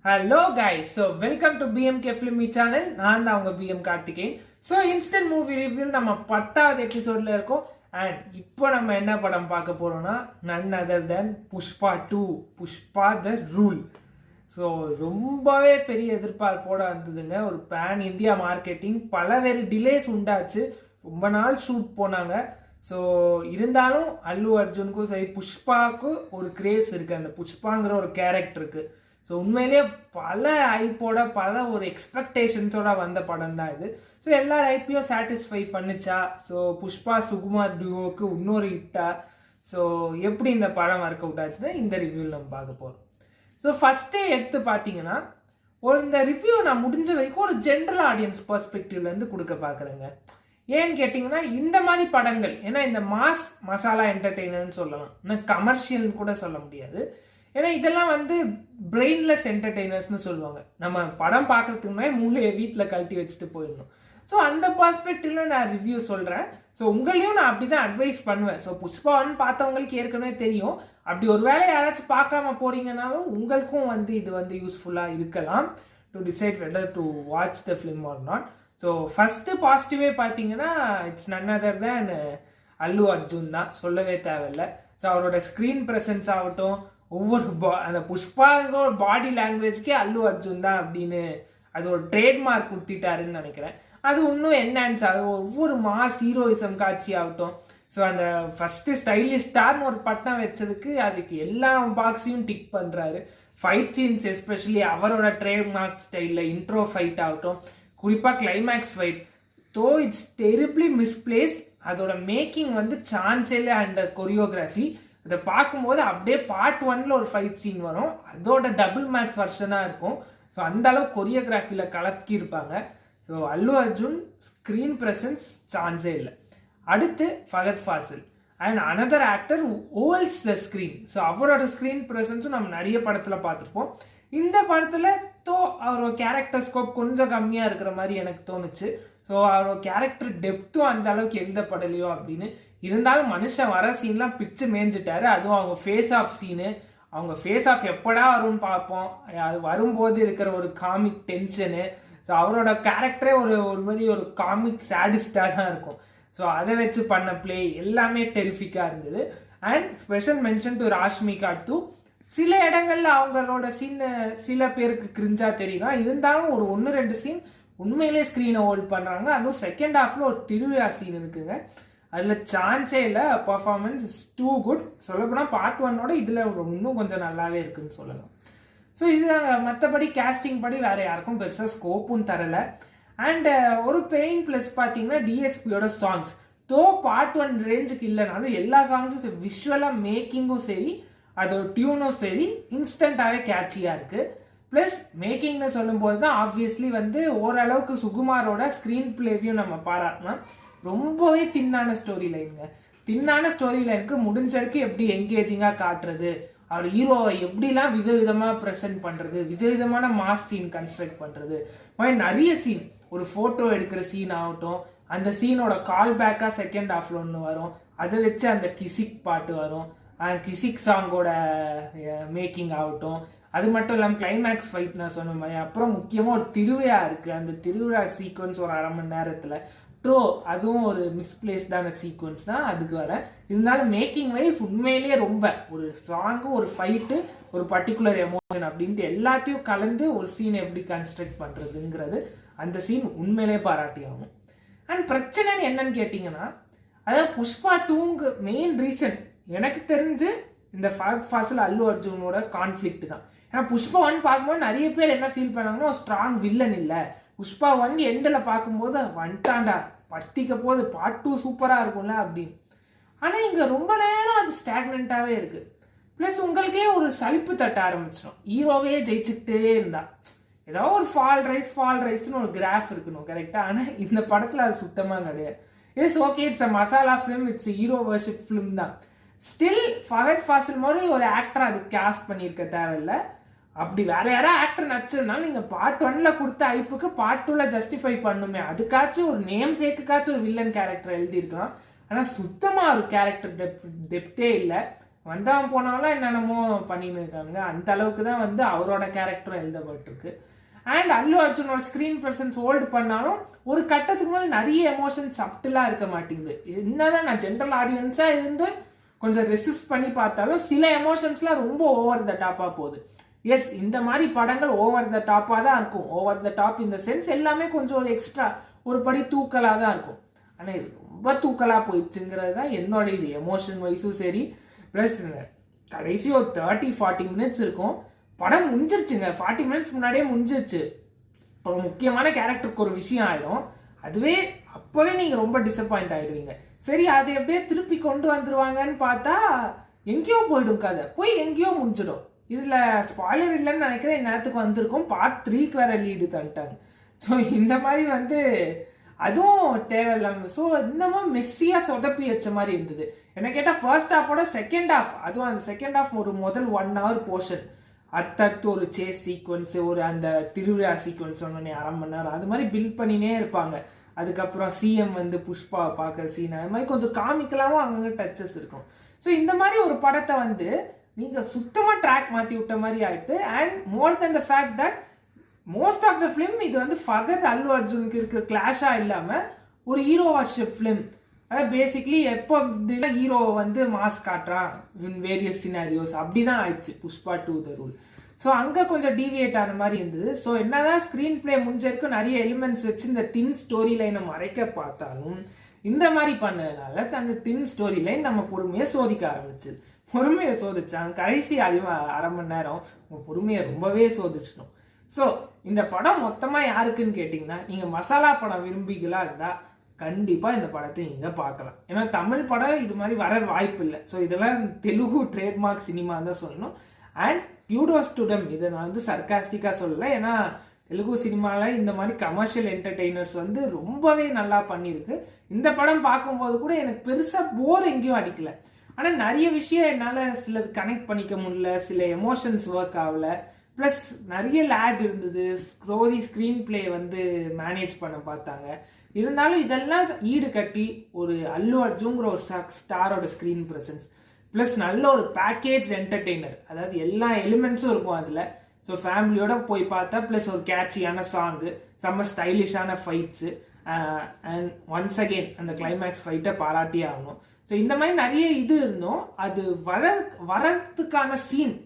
Hello guys, so welcome to PMK filmy channel. நான் தான் அவங்க PM Karthikeyan. So instant movie review நம்ம 10வது எபிசோடில் இருக்கோம். அண்ட் இப்போ நம்ம என்ன படம் பார்க்க போகிறோம்னா none other than Pushpa 2, Pushpa the rule. So ரொம்பவே பெரிய எதிர்பார்ப்போடு வந்ததுங்க. ஒரு பேன் இந்தியா மார்க்கெட்டிங், பலவேறு டிலேஸ் உண்டாச்சு. ரொம்ப நாள் ஷூட் போனாங்க. ஸோ இருந்தாலும் அல்லு அர்ஜுனுக்கும் சரி புஷ்பாவுக்கும் ஒரு கிரேஸ் இருக்குது. அந்த புஷ்பாங்கிற ஒரு கேரக்டருக்கு ஸோ உண்மையிலேயே பல ஐப்போட பல ஒரு எக்ஸ்பெக்டேஷன்ஸோட வந்த படம் தான் இது. ஸோ எல்லா ஐப்பையும் சாட்டிஸ்ஃபை பண்ணிச்சா? ஸோ புஷ்பா சுகுமார் டியூவோக்கு இன்னொரு ஹிட்டா? ஸோ எப்படி இந்த படம் ஒர்க் அவுட் ஆச்சுன்னா இந்த ரிவ்யூவில் நம்ம பார்க்க போகிறோம். ஸோ ஃபஸ்ட்டே எடுத்து பார்த்தீங்கன்னா இந்த ரிவ்யூ நான் முடிஞ்ச வரைக்கும் ஒரு ஜென்ரல் ஆடியன்ஸ் பர்ஸ்பெக்டிவ்லேருந்து கொடுக்க பார்க்குறேங்க. ஏன்னு கேட்டிங்கன்னா இந்த மாதிரி படங்கள், ஏன்னா இந்த மாஸ் மசாலா என்டர்டெய்னர்னு சொல்லலாம், இன்னும் கமர்ஷியல்னு கூட சொல்ல முடியாது. ஏன்னா இதெல்லாம் பிரெயின்லெஸ் என்டர்டெய்னர்ஸ்னு சொல்லுவாங்க. நம்ம படம் பார்க்கறதுக்கு முன்னாடி மூளையை வீட்டில் கழட்டி வச்சுட்டு போயிடணும். ஸோ அந்த பர்ஸ்பெக்டிவ்ல நான் ரிவ்யூ சொல்கிறேன். ஸோ உங்களையும் நான் அப்படி தான் அட்வைஸ் பண்ணுவேன். ஸோ புஷ்பான்னு பார்த்தவங்களுக்கு ஏற்கனவே தெரியும். அப்படி ஒரு வேளை யாராச்சும் பார்க்காம போறீங்கனாலும் உங்களுக்கும் இது யூஸ்ஃபுல்லாக இருக்கலாம் to decide whether to watch the film or not. So first பாசிட்டிவே பார்த்தீங்கன்னா it's none other than Allu Arjun தான், சொல்லவே தேவையில்லை. ஸோ அவரோட ஸ்க்ரீன் ப்ரெசன்ஸ் ஆகட்டும், ஒவ்வொரு அந்த புஷ்பாங்க ஒரு பாடி லாங்குவேஜ்க்கே அல்லு அர்ஜுன் தான் அப்படின்னு அது ஒரு ட்ரேட்மார்க் கொடுத்திட்டாருன்னு நினைக்கிறேன். அது இன்னும் என்ஹான்ஸ் ஆகும். ஒவ்வொரு மாஸ் ஹீரோயிசம் காட்சி ஆகட்டும். ஸோ அந்த ஃபஸ்ட்டு ஸ்டைலிஸ்டார்னு ஒரு பட்டம் வச்சதுக்கு அதுக்கு எல்லா பாக்ஸையும் டிக் பண்ணுறாரு. ஃபைட் சீன்ஸ் எஸ்பெஷலி அவரோட ட்ரேட்மார்க் ஸ்டைலில் இன்ட்ரோ ஃபைட் ஆகட்டும், குறிப்பாக climax fight though it's terribly misplaced. அதோட மேக்கிங் சான்ஸே இல்லை. அண்ட் கொரியோகிராஃபி அதை பார்க்கும்போது அப்படியே பார்ட் 1ல் ஒரு ஃபைட் சீன் வரும், அதோட டபுள் மேக்ஸ் வெர்ஷனாக இருக்கும். ஸோ அந்த அளவு கொரியோகிராஃபியில் கலக்கி இருப்பாங்க. So Allu Arjun screen presence சான்ஸே இல்லை. அடுத்து Fahadh Faasil and another actor holds the screen. So அவரோட ஸ்க்ரீன் ப்ரெசன்ஸும் நம்ம நிறைய படத்தில் பார்த்துருப்போம். இந்த படத்தில் அவரோட கேரக்டர் ஸ்கோப் கொஞ்சம் கம்மியாக இருக்கிற மாதிரி எனக்கு தோணுச்சு. ஸோ அவரோட கேரக்டர் டெப்த்தும் அந்த அளவுக்கு எழுதப்படலையோ அப்படின்னு. இருந்தாலும் மனுஷன் வர சீன்லாம் பிச்சு மேய்ஞ்சிட்டாரு. அதுவும் அவங்க ஃபேஸ் ஆஃப் சீனு, அவங்க ஃபேஸ் ஆஃப் எப்படா வரும்னு பார்ப்போம். அது வரும்போது இருக்கிற ஒரு காமிக் டென்ஷனு. ஸோ அவரோட கேரக்டரே ஒரு மாதிரி ஒரு காமிக் சேடிஸ்டாக தான் இருக்கும். ஸோ அதை வச்சு பண்ண பிளே எல்லாமே டெரிஃபிக்காக இருந்தது. And special mention to Rashmika too. சில இடங்கள்ல அவங்களோட சீன் சில பேருக்கு கிரிஞ்சா தெரியும். இருந்தாலும் ஒரு 1-2 சீன் உண்மையிலே ஸ்க்ரீனை ஹோல்ட் பண்ணுறாங்க. அதுவும் செகண்ட் ஹாஃபில் ஒரு திருவிழா சீன் இருக்குங்க, அதில் சான்ஸே இல்லை. Performance is too good. சொல்லப்போனால் பார்ட் 1ஓட இதில் இன்னும் கொஞ்சம் நல்லாவே இருக்குன்னு சொல்லலாம். ஸோ இதுதாங்க. மற்றபடி கேஸ்டிங் படி வேறு யாருக்கும் பெருசாக ஸ்கோப்பும் தரலை. அண்ட் ஒரு பெயின் ப்ளஸ் பார்த்தீங்கன்னா டிஎஸ்பியோட சாங்ஸ் தோ பார்ட் 1 ரேஞ்சுக்கு இல்லைனாலும் எல்லா சாங்ஸும் விஷுவலாக மேக்கிங்கும் சரி, அதோட டியூனும் சரி இன்ஸ்டண்ட்டாகவே கேட்சியாக இருக்குது. ப்ளஸ் மேக்கிங்னு சொல்லும்போது தான் ஆப்வியஸ்லி ஓரளவுக்கு சுகுமாரோட ஸ்க்ரீன் பிளேவையும் நம்ம பாராட்டலாம். ரொம்பவே தின்னான ஸ்டோரி லைனுங்க. தின்னான ஸ்டோரி லைனுக்கு முடிஞ்சருக்கு எப்படி என்கேஜிங்காக காட்டுறது, அவர் ஹீரோவை எப்படிலாம் விதவிதமாக ப்ரெசென்ட் பண்ணுறது, விதவிதமான மாஸ் சீன் கன்ஸ்ட்ரக்ட் பண்ணுறது, நிறைய சீன். ஒரு ஃபோட்டோ எடுக்கிற சீன் ஆகட்டும், அந்த சீனோட கால் பேக்காக செகண்ட் ஹாஃப்ல ஒன்று வரும், அதை வச்சு அந்த கிசிக் பாட்டு வரும், கிசிக் சாங்கோட மேக்கிங் ஆகட்டும். அது மட்டும் இல்லாமல் கிளைமேக்ஸ் ஃபைட் நான் சொன்ன மாதிரி. அப்புறம் முக்கியமாக ஒரு திருவிழா இருக்குது. அந்த திருவிழா சீக்வன்ஸ் ஒரு 1/2 மணி நேரத்தில் அதுவும் ஒரு மிஸ்பிளேஸ்டான சீக்வன்ஸ் தான். அதுக்கு வர இருந்தாலும் மேக்கிங் வைஸ் உண்மையிலேயே ரொம்ப ஒரு சாங்கு, ஒரு ஃபைட்டு, ஒரு பர்டிகுலர் எமோஷன் அப்படின்ட்டு எல்லாத்தையும் கலந்து ஒரு சீனை எப்படி கன்ஸ்ட்ரக்ட் பண்ணுறதுங்கிறது அந்த சீன் உண்மையிலே பாராட்டி ஆகும். அண்ட் பிரச்சனை என்னன்னு கேட்டிங்கன்னா, அதாவது புஷ்பா 2க்கு மெயின் ரீசன் எனக்கு தெரிஞ்சு இந்த ஃபகத் ஃபாசில் அல்லு அர்ஜுனோட கான்ஃப்ளிக்ட் தான். ஏன்னா புஷ்பா 1 பார்க்கும்போது நிறைய பேர் என்ன ஃபீல் பண்ணாங்கன்னா ஸ்ட்ராங் வில்லன் இல்லை, புஷ்பா 1 எண்டில் பார்க்கும்போது வந்துட்டாண்டா பத்திக்க போது பார்ட் 2 சூப்பராக இருக்கும்ல அப்படின்னு. ஆனால் இங்கே ரொம்ப நேரம் அது ஸ்டாக்னண்ட்டாகவே இருக்குது. ப்ளஸ் உங்களுக்கே ஒரு சலிப்பு தட்ட ஆரம்பிச்சிடும். ஹீரோவே ஜெயிச்சுக்கிட்டே இருந்தா ஏதாவது ஒரு ஃபால் ரைஸ்னு ஒரு கிராஃப் இருக்கணும் கரெக்டாக. ஆனால் இந்த படத்தில் அது சுத்தமாக கிடையாது. It's okay, it's a masala film, it's hero worship film தான். ஸ்டில் ஃபகத் ஃபாசில் மாதிரி ஒரு ஆக்டர் அது கேஸ்ட் பண்ணியிருக்க தேவையில்லை. அப்படி வேற யாராவது ஆக்டர் நடிச்சதுனால நீங்கள் பார்ட் 1ல் கொடுத்த ஐப்புக்கு பார்ட் 2ல் ஜஸ்டிஃபை பண்ணுமே. அதுக்காச்சும் ஒரு நேம் சேக்குக்காச்சும் ஒரு வில்லன் கேரக்டர் எழுதியிருக்கலாம். ஆனால் சுத்தமாக ஒரு கேரக்டர் டெப்த்தே இல்லை. வந்தவன் போனாலும் என்னென்னமோ பண்ணின்னு இருக்காங்க. அந்த அளவுக்கு தான் வந்து அவரோட கேரக்டரும் எழுதப்பட்டிருக்கு. அண்ட் அல்லு அர்ஜுனோட ஸ்க்ரீன் ப்ரெசன்ஸ் ஹோல்டு பண்ணாலும் ஒரு கட்டத்துக்கு மேலே நிறைய எமோஷன்ஸ் சப்டிலாக இருக்க மாட்டேங்குது. என்னதான் நான் ஜென்ரல் ஆடியன்ஸாக இருந்து கொஞ்சம் ரெசிஸ்ட் பண்ணி பார்த்தாலும் சில எமோஷன்ஸ்லாம் ரொம்ப ஓவர் த டாப்பாக போகுது. எஸ், இந்த மாதிரி படங்கள் ஓவர் த டாப்பாக தான் இருக்கும். ஓவர் த டாப் இந்த சென்ஸ் எல்லாமே கொஞ்சம் ஒரு எக்ஸ்ட்ரா ஒரு படி தூக்கலாக தான் இருக்கும். ஆனால் இது ரொம்ப தூக்கலாக போயிடுச்சுங்கிறது தான் என்னோட இது. எமோஷன் வைஸும் சரி, ப்ளஸ் கடைசி ஒரு 30-40 மினிட்ஸ் இருக்கும். படம் முடிஞ்சிருச்சுங்க. 40 மினிட்ஸ் முன்னாடியே முடிஞ்சிருச்சு. ஒரு முக்கியமான கேரக்டருக்கு ஒரு விஷயம் ஆகிடும். அதுவே அப்போவே நீங்கள் ரொம்ப டிசப்பாயிண்ட் ஆகிடுவீங்க. சரி, அதை எப்படியே திருப்பி கொண்டு வந்துடுவாங்கன்னு பார்த்தா எங்கேயோ போயிடும் கதை. போய் எங்கேயோ முடிஞ்சிடும். இதில் ஸ்பாய்லர் இல்லைன்னு நினைக்கிறேன். இந்நேரத்துக்கு வந்திருக்கும். பார்ட் 3க்கு வேறு லீடு தந்துட்டாங்க. ஸோ இந்த மாதிரி வந்து அதுவும் தேவையில்லாமல் ஸோ இன்னமும் மெஸ்ஸியாக சொதப்பி வச்ச மாதிரி இருந்தது. என்ன கேட்டால் ஃபர்ஸ்ட் ஹாஃபோட செகண்ட் ஹாஃப், அதுவும் அந்த செகண்ட் ஹாஃப் ஒரு முதல் 1 hour போர்ஷன் அடுத்தடுத்து ஒரு சேஸ் சீக்வன்ஸு, ஒரு அந்த திருவிழா சீக்வன்ஸ் ஒன்று 1/2 மணி நேரம் அது மாதிரி பில்ட் பண்ணினே இருப்பாங்க. அதுக்கப்புறம் சிஎம் வந்து புஷ்பா பார்க்குற சீன், அது மாதிரி கொஞ்சம் காமிக்கலாவும் அங்கங்கே டச்சஸ் இருக்கும். ஸோ இந்த மாதிரி ஒரு படத்தை வந்து நீங்கள் சுத்தமாக ட்ராக் மாற்றி விட்ட மாதிரி ஆகிட்டு, and more than the fact that most of the film இது வந்து ஃபகத் அல்லு அர்ஜுனுக்கு இருக்கிற கிளாஷாக இல்லாமல் ஒரு ஹீரோ வர்ஷிப் ஃபிலிம். அதாவது பேசிக்லி எப்போ ஹீரோவை வந்து மாஸ் காட்டுறான் இன் வேரியஸ் சினாரியோஸ் அப்படி தான் ஆயிடுச்சு புஷ்பா 2 த ரூல். ஸோ அங்கே கொஞ்சம் டீவியேட் ஆன மாதிரி இருந்தது. ஸோ என்னதான் ஸ்க்ரீன் பிளே முடிஞ்சிருக்கும் நிறைய எலிமெண்ட்ஸ் வச்சு இந்த தின் ஸ்டோரி லைனை மறைக்க பார்த்தாலும் இந்த மாதிரி பண்ணதுனால அந்த தின் ஸ்டோரி லைன் நம்ம பொறுமையை சோதிக்க ஆரம்பிச்சிது. பொறுமையை சோதிச்சாங்க. கடைசி 1/2 மணி நேரம் உங்கள் பொறுமையை ரொம்பவே சோதிச்சிட்டோம். ஸோ இந்த படம் மொத்தமாக யாருக்குன்னு கேட்டிங்கன்னா, நீங்கள் மசாலா படம் விரும்பிகளா இருந்தால் கண்டிப்பாக இந்த படத்தை நீங்கள் பார்க்கலாம். ஏன்னா தமிழ் படம் இது மாதிரி வர வாய்ப்பு இல்லை. ஸோ இதெல்லாம் தெலுங்கு ட்ரேட்மார்க் சினிமா தான் சொல்லணும். அண்ட் குடோஸ் டு தெம், இதை நான் வந்து சர்காஸ்டிக்காக சொல்லலை. ஏன்னா தெலுங்கு சினிமாவில் இந்த மாதிரி கமர்ஷியல் என்டர்டெய்னர்ஸ் வந்து ரொம்பவே நல்லா பண்ணியிருக்கு. இந்த படம் பார்க்கும்போது கூட எனக்கு பெருசாக போர் எங்கேயும் அடிக்கலை. ஆனால் நிறைய விஷயம் என்னால் சிலது கனெக்ட் பண்ணிக்க முடியல, சில எமோஷன்ஸ் ஒர்க் ஆகலை, ப்ளஸ் நிறைய லேக் இருந்தது. ஸ்க்ரீன் பிளே வந்து மேனேஜ் பண்ண பார்த்தாங்க. இருந்தாலும் இதெல்லாம் ஈடு கட்டி ஒரு அல்லு அர்ஜுன்ங்கிற ஒரு ஸ்டாரோட ஸ்க்ரீன் ப்ரெசன்ஸ் ப்ளஸ் நல்ல ஒரு பேக்கேஜ் என்டர்டெய்னர், அதாவது எல்லா எலிமெண்ட்ஸும் இருக்கும் அதில். ஸோ ஃபேமிலியோட போய் பார்த்தா ப்ளஸ் ஒரு கேட்சியான சாங்கு, செம்ம ஸ்டைலிஷான ஃபைட்ஸு, அண்ட் ஒன்ஸ் அகெயின் அந்த கிளைமேக்ஸ் ஃபைட்டை பாராட்டியே ஆகணும். ஸோ இந்த மாதிரி நிறைய இது இருந்தோம். அது வரத்துக்கான சீன்,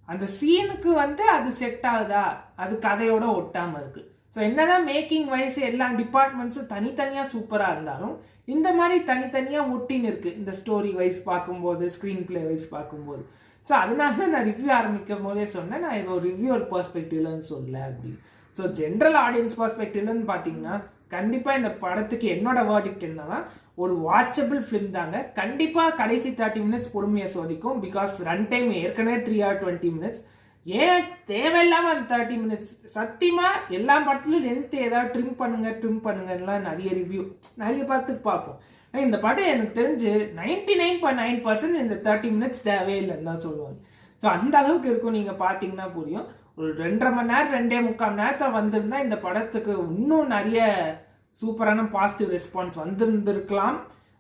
அந்த சீனுக்கு வந்து அது செட் ஆகுதா, அது கதையோட ஒட்டாமல் இருக்குது. ஸோ என்னதான் மேக்கிங் வைஸ் எல்லா டிபார்ட்மெண்ட்ஸும் தனித்தனியாக சூப்பராக இருந்தாலும் இந்த மாதிரி தனித்தனியாக ஒட்டின்னு இருக்குது இந்த ஸ்டோரி வைஸ் பார்க்கும்போது, ஸ்க்ரீன் பிளே வைஸ் பார்க்கும்போது. ஸோ அதனால தான் நான் ரிவ்யூ ஆரம்பிக்கும் போதே சொன்னேன், நான் இது ஒரு ரிவ்யூவர் பர்ஸ்பெக்டிவ்லன்னு சொல்லலை அப்படின்னு. ஸோ ஜென்ரல் ஆடியன்ஸ் பர்ஸ்பெக்டிவ்லன்னு பார்த்தீங்கன்னா கண்டிப்பாக இந்த படத்துக்கு என்னோட வேர்டிக்ட் என்னன்னா, ஒரு வாட்சபிள் ஃபிலிம் தாங்க. கண்டிப்பாக கடைசி 30 மினிட்ஸ் பொறுமையை சோதிக்கும். பிகாஸ் ரன் டைம் ஏற்கனவே 3 hours 20 minutes. ஏன் தேவையில்லாமல் அந்த 30 minutes சத்தியமாக எல்லா படத்துலையும் லென்த் ஏதாவது ட்ரிம் பண்ணுங்கலாம் நிறைய ரிவ்யூ நிறைய படத்துக்கு பார்ப்போம். இந்த படம் எனக்கு தெரிஞ்சு 99.9% இந்த 30 minutes தேவையில்லைன்னு தான் சொல்லுவாங்க. ஸோ அந்த அளவுக்கு இருக்கும். நீங்கள் பார்த்தீங்கன்னா புரியும். ஒரு 2.5 மணி நேரம் 2.25 மணி நேரத்தில் வந்திருந்தால் இந்த படத்துக்கு இன்னும் நிறைய சூப்பரான பாசிட்டிவ் ரெஸ்பான்ஸ் வந்திருந்திருக்கலாம்.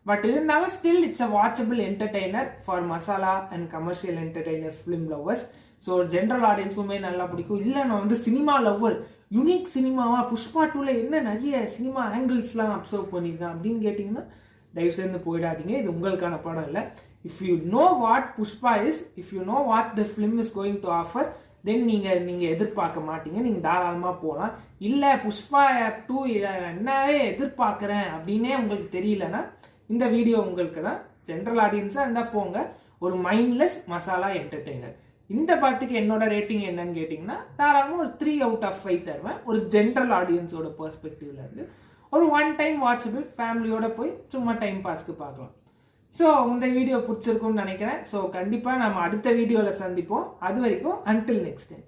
பட் இருந்தாலும் still it's a watchable entertainer for masala and commercial entertainer film lovers. So general ஆடியன்ஸுக்குமே நல்லா பிடிக்கும். இல்லை நான் வந்து சினிமா லவ்வர், யூனிக் சினிமாவா, புஷ்பா 2ல என்ன நிறைய சினிமா ஆங்கிள்ஸ்லாம் அப்சர்வ் பண்ணியிருக்கேன் அப்படின்னு கேட்டிங்கன்னா தயவு சேர்ந்து போயிடாதீங்க. இது உங்களுக்கான படம் இல்லை. If you know what Pushpa is, if you know what the film is going to offer, then நீங்கள் எதிர்பார்க்க மாட்டீங்க. நீங்கள் தாராளமாக போகலாம். இல்லை புஷ்பா 2 என்னவே எதிர்பார்க்குறேன் அப்படின்னே உங்களுக்கு தெரியலன்னா இந்த வீடியோ உங்களுக்கு தான். ஜென்ரல் ஆடியன்ஸாக இருந்தால் போங்க. ஒரு மைண்ட்லெஸ் மசாலா என்டர்டெய்னர். இந்த படத்துக்கு என்னோட ரேட்டிங் என்னன்னு கேட்டிங்கன்னா தாராளமாக ஒரு 3 out of 5 தருவேன். ஒரு ஜென்ரல் ஆடியன்ஸோட பெர்ஸ்பெக்டிவ்ல இருந்து ஒரு 1 time வாட்சபிள், ஃபேமிலியோட போய் சும்மா டைம் பாஸ்க்கு பார்க்கலாம். ஸோ இந்த வீடியோ பிடிச்சிருக்கும்னு நினைக்கிறேன். ஸோ கண்டிப்பாக நம்ம அடுத்த வீடியோவில் சந்திப்போம். அது வரைக்கும் அன்டில் நெக்ஸ்ட் டைம்.